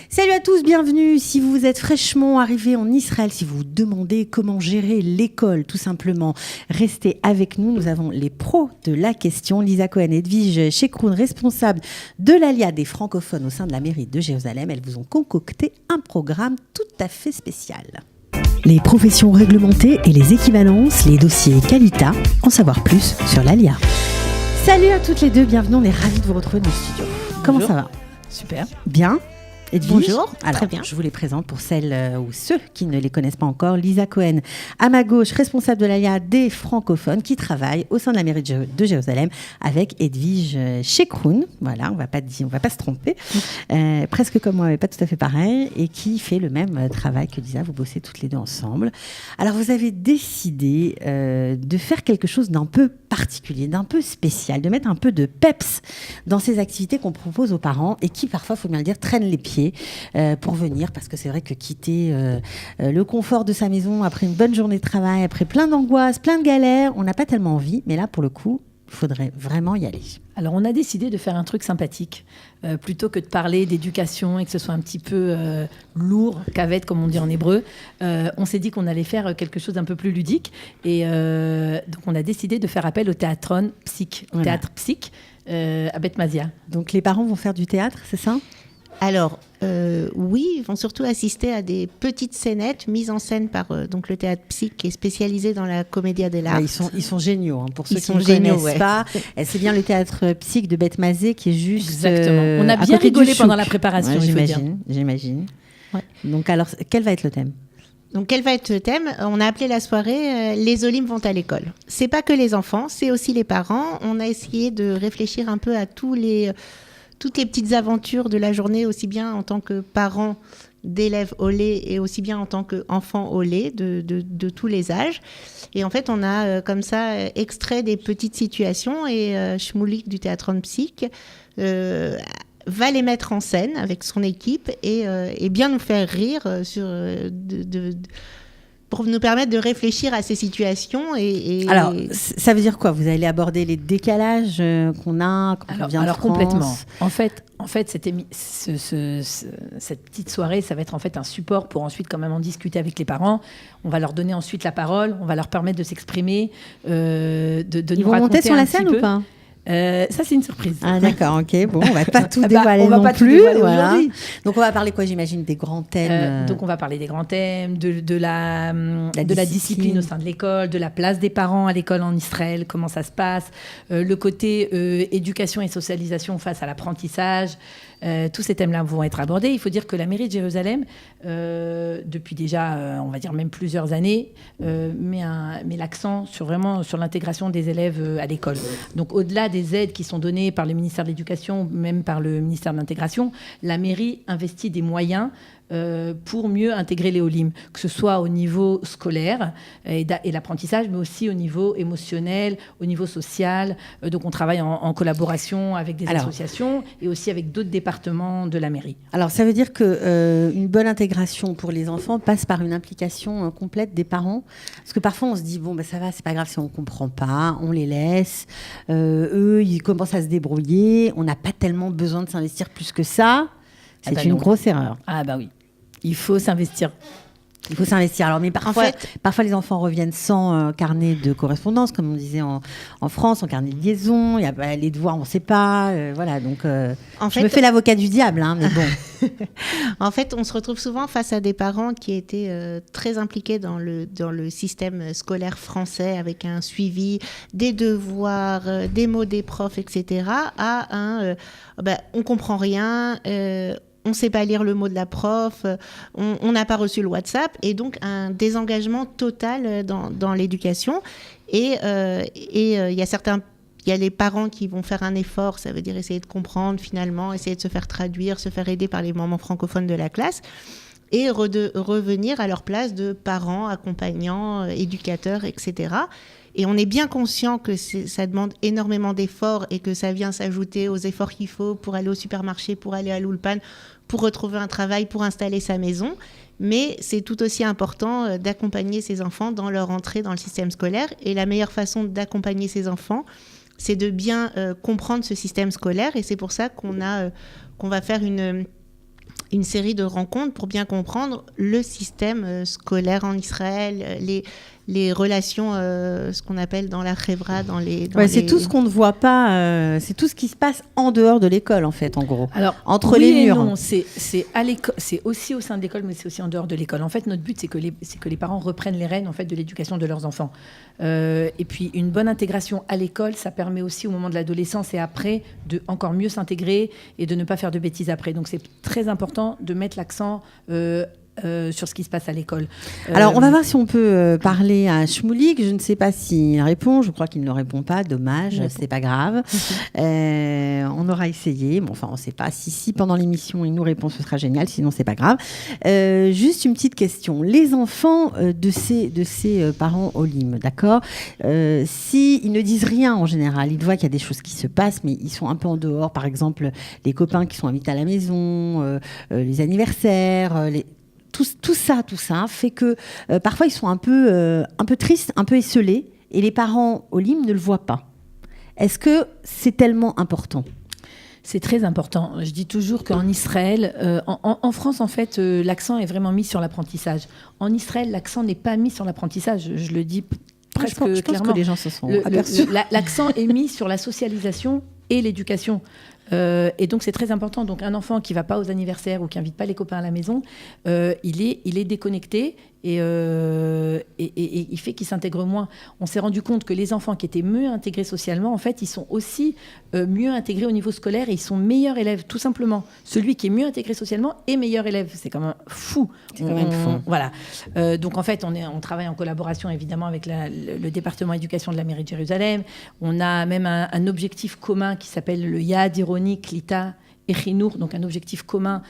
Salut à tous, bienvenue. Si vous êtes fraîchement arrivés en Israël, si vous vous demandez comment gérer l'école, tout simplement, restez avec nous. Nous avons les pros de la question. Lisa Cohen et Edwige Chekroun, responsables de l'Alia des francophones au sein de la mairie de Jérusalem. Elles vous ont concocté un programme tout à fait spécial. Les professions réglementées et les équivalences, les dossiers Qualita, en savoir plus sur l'Alia. Salut à toutes les deux, bienvenue. On est ravis de vous retrouver dans le studio. Comment ça va ? Super. Bien. Edwige. Bonjour, alors, très bien. Je vous les présente pour celles ou ceux qui ne les connaissent pas encore. Lisa Cohen, à ma gauche, responsable de l'ALIA des francophones, qui travaille au sein de la mairie de Jérusalem avec Edwige Chekroun. Voilà, on va pas se tromper. Presque comme moi, mais pas tout à fait pareil. Et qui fait le même travail que Lisa. Vous bossez toutes les deux ensemble. Alors, vous avez décidé de faire quelque chose d'un peu particulier, d'un peu spécial, de mettre un peu de peps dans ces activités qu'on propose aux parents et qui, parfois, il faut bien le dire, traînent les pieds pour venir, parce que c'est vrai que quitter le confort de sa maison après une bonne journée de travail, après plein d'angoisses, plein de galères, on n'a pas tellement envie, mais là pour le coup il faudrait vraiment y aller. Alors on a décidé de faire un truc sympathique, plutôt que de parler d'éducation et que ce soit un petit peu lourd, cavette comme on dit en hébreu. On s'est dit qu'on allait faire quelque chose d'un peu plus ludique et donc on a décidé de faire appel au théâtre psych, à Beth Mazia. Donc les parents vont faire du théâtre, c'est ça ? Alors, oui, ils vont surtout assister à des petites scénettes mises en scène par donc le théâtre psych qui est spécialisé dans la commedia dell'arte. Ils sont géniaux, hein, pour ceux Ils qui ne connaissent pas. C'est bien le théâtre psych de Beth Mazé qui est juste. Exactement. On a bien rigolé pendant la préparation. Ouais, j'imagine. Ouais. Donc alors, quel va être le thème ? Donc, quel va être le thème ? On a appelé la soirée Les Olim vont à l'école. C'est pas que les enfants, c'est aussi les parents. On a essayé de réfléchir un peu à toutes les petites aventures de la journée, aussi bien en tant que parents d'élèves au lait et aussi bien en tant qu'enfants au lait de tous les âges. Et en fait, on a comme ça extrait des petites situations et Shmoulik du théâtre psych va les mettre en scène avec son équipe et bien nous faire rire pour nous permettre de réfléchir à ces situations. Alors, ça veut dire quoi ? Vous allez aborder les décalages qu'on a quand on vient de France ? Complètement. En fait, cette petite soirée, ça va être en fait un support pour ensuite quand même en discuter avec les parents. On va leur donner ensuite la parole, on va leur permettre de s'exprimer, de Ils vont monter sur la scène ou pas ? Ça, c'est une surprise. Ah, d'accord, ok. Bon, on va pas tout dévoiler non plus. Voilà. Donc, on va parler quoi, j'imagine, des grands thèmes. Donc, on va parler des grands thèmes, de la discipline au sein de l'école, de la place des parents à l'école en Israël, comment ça se passe, le côté éducation et socialisation face à l'apprentissage. Tous ces thèmes-là vont être abordés. Il faut dire que la mairie de Jérusalem, depuis déjà, on va dire même plusieurs années, met l'accent sur l'intégration des élèves à l'école. Donc, au-delà des aides qui sont données par le ministère de l'Éducation, même par le ministère de l'Intégration, la mairie investit des moyens pour mieux intégrer les Olim, que ce soit au niveau scolaire et l'apprentissage, mais aussi au niveau émotionnel, au niveau social. Donc, on travaille en collaboration avec des associations et aussi avec d'autres départements de la mairie. Alors, ça veut dire qu'une bonne intégration pour les enfants passe par une implication complète des parents. Parce que parfois, on se dit, bon, ça va, c'est pas grave si on ne comprend pas, on les laisse. Eux, ils commencent à se débrouiller. On n'a pas tellement besoin de s'investir plus que ça. C'est une grosse erreur. Ah bah oui. Il faut s'investir. Il faut s'investir. Alors, mais parfois les enfants reviennent sans carnet de correspondance, comme on disait en France, en carnet de liaison. Il y a les devoirs, on ne sait pas. Voilà, donc je me fais l'avocat du diable, hein, mais bon. En fait, on se retrouve souvent face à des parents qui étaient très impliqués dans le système scolaire français, avec un suivi des devoirs, des mots des profs, etc., à on comprend rien. On ne sait pas lire le mot de la prof, on n'a pas reçu le WhatsApp, et donc un désengagement total dans l'éducation. Et il y a les parents qui vont faire un effort, ça veut dire essayer de comprendre finalement, essayer de se faire traduire, se faire aider par les mamans francophones de la classe, et revenir à leur place de parents, accompagnants, éducateurs, etc. Et on est bien conscient que ça demande énormément d'efforts et que ça vient s'ajouter aux efforts qu'il faut pour aller au supermarché, pour aller à l'Ulpan, pour retrouver un travail, pour installer sa maison. Mais c'est tout aussi important d'accompagner ces enfants dans leur entrée dans le système scolaire. Et la meilleure façon d'accompagner ces enfants, c'est de bien comprendre ce système scolaire. Et c'est pour ça qu'on va faire une série de rencontres pour bien comprendre le système scolaire en Israël, les relations, ce qu'on appelle dans la chevra, c'est tout ce qu'on ne voit pas, c'est tout ce qui se passe en dehors de l'école, en fait, en gros. Alors, entre les murs. Non, c'est à l'école, c'est aussi au sein de l'école, mais c'est aussi en dehors de l'école. En fait, notre but, c'est que les parents reprennent les rênes en fait, de l'éducation de leurs enfants. Et puis, une bonne intégration à l'école, ça permet aussi, au moment de l'adolescence et après, de encore mieux s'intégrer et de ne pas faire de bêtises après. Donc, c'est très important de mettre l'accent sur ce qui se passe à l'école. Alors, on va voir si on peut parler à Shmoulik. Je ne sais pas s'il répond. Je crois qu'il ne répond pas. Dommage, c'est pas grave. On aura essayé. Bon, enfin, on ne sait pas. Si pendant l'émission, il nous répond, ce sera génial. Sinon, c'est pas grave. Juste une petite question. Les enfants de ces parents Olim, d'accord, s'ils ne disent rien en général, ils voient qu'il y a des choses qui se passent, mais ils sont un peu en dehors. Par exemple, les copains qui sont invités à la maison, les anniversaires, tout ça fait que parfois ils sont un peu tristes, un peu esseulés, et les parents Olim ne le voient pas. Est-ce que c'est tellement important ? C'est très important. Je dis toujours qu'en Israël, en France, en fait, l'accent est vraiment mis sur l'apprentissage. En Israël, l'accent n'est pas mis sur l'apprentissage. Je le dis presque clairement. Je pense que les gens se sont aperçus. L'accent est mis sur la socialisation et l'éducation. Et donc, c'est très important. Donc, un enfant qui ne va pas aux anniversaires ou qui n'invite pas les copains à la maison, il est déconnecté et il fait qu'il s'intègre moins. On s'est rendu compte que les enfants qui étaient mieux intégrés socialement, en fait, ils sont aussi mieux intégrés au niveau scolaire et ils sont meilleurs élèves, tout simplement. Celui qui est mieux intégré socialement est meilleur élève. C'est quand même fou. C'est quand même fou. Voilà. Donc, en fait, on travaille en collaboration, évidemment, avec le département éducation de la mairie de Jérusalem. On a même un objectif commun qui s'appelle le Yad ironique, l'ITA et Chinour, donc un objectif commun,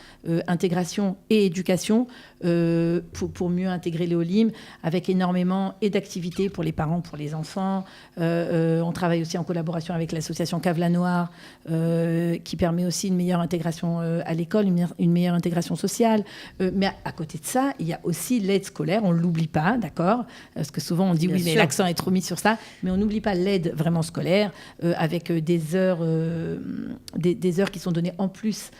intégration et éducation, pour mieux intégrer les Olim, avec énormément d'activités pour les parents, pour les enfants. On travaille aussi en collaboration avec l'association Cave la Noire, qui permet aussi une meilleure intégration à l'école, une meilleure intégration sociale. Mais à côté de ça, il y a aussi l'aide scolaire, on ne l'oublie pas, d'accord ? Parce que souvent on dit mais l'accent est trop mis sur ça, mais on n'oublie pas l'aide vraiment scolaire, avec des heures qui sont données en plus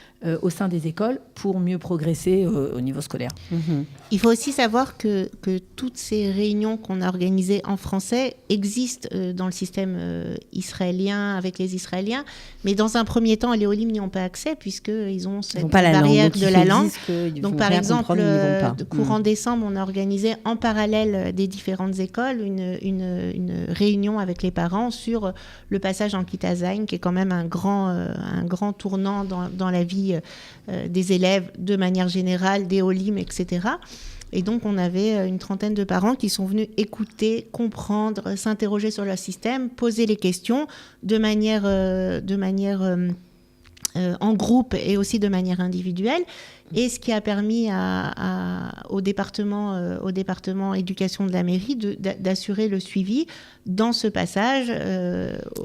au sein des écoles pour mieux progresser au niveau scolaire. Mm-hmm. Il faut aussi savoir que toutes ces réunions qu'on a organisées en français existent dans le système israélien avec les Israéliens, mais dans un premier temps, les Olim n'y ont pas accès puisqu'ils ont cette barrière de la langue. Donc par exemple, courant décembre, on a organisé en parallèle des différentes écoles une réunion avec les parents sur le passage en Kita Zayin, qui est quand même un grand tournant dans la vie des élèves de manière générale, des Olim, etc. Et donc, on avait une trentaine de parents qui sont venus écouter, comprendre, s'interroger sur leur système, poser les questions de manière en groupe et aussi de manière individuelle. Et ce qui a permis au département éducation de la mairie d'assurer le suivi dans ce passage.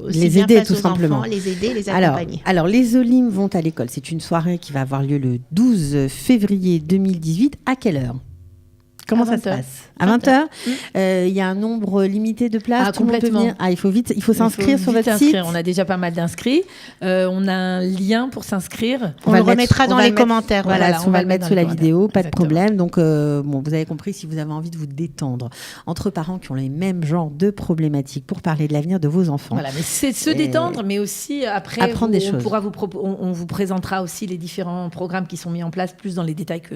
Les aider tout simplement. Enfants, les aider, les accompagner. Alors, les Olim vont à l'école. C'est une soirée qui va avoir lieu le 12 février 2018. À quelle heure ? Comment ça se passe ? À 20h. Il y a un nombre limité de places. Complètement. Il faut s'inscrire sur votre site. On a déjà pas mal d'inscrits. On a un lien pour s'inscrire. On le remettra dans les commentaires. Voilà, on va le mettre sous la vidéo, pas de problème. Donc, vous avez compris, si vous avez envie de vous détendre entre parents qui ont les mêmes genres de problématiques pour parler de l'avenir de vos enfants. Voilà, mais c'est se détendre, mais aussi après, apprendre des choses. On vous présentera aussi les différents programmes qui sont mis en place, plus dans les détails que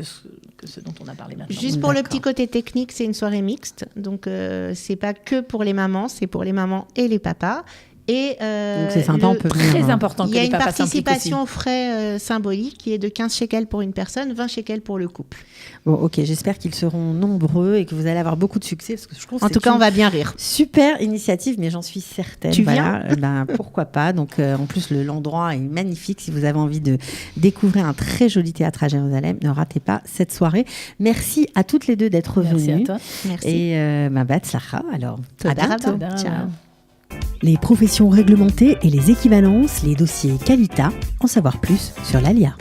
ceux dont on a parlé maintenant. Juste pour le petit côté technique, c'est une soirée mixte, donc c'est pas que pour les mamans, c'est pour les mamans et les papas. Et donc c'est sympa, on peut venir. Très important que les papas s'impliquent aussi. Il y a une participation aux frais symboliques qui est de 15 shekels pour une personne, 20 shekels pour le couple. Bon, ok, j'espère qu'ils seront nombreux et que vous allez avoir beaucoup de succès. Parce que je trouve en tout cas, on va bien rire. Super initiative, mais j'en suis certaine. Tu viens ? Pourquoi pas. Donc, en plus, l'endroit est magnifique. Si vous avez envie de découvrir un très joli théâtre à Jérusalem, ne ratez pas cette soirée. Merci à toutes les deux d'être venues. Merci à toi. Merci. Et Batzlacha, alors. À bientôt. Ciao. Les professions réglementées et les équivalences, les dossiers Qualita, en savoir plus sur l'ALIA.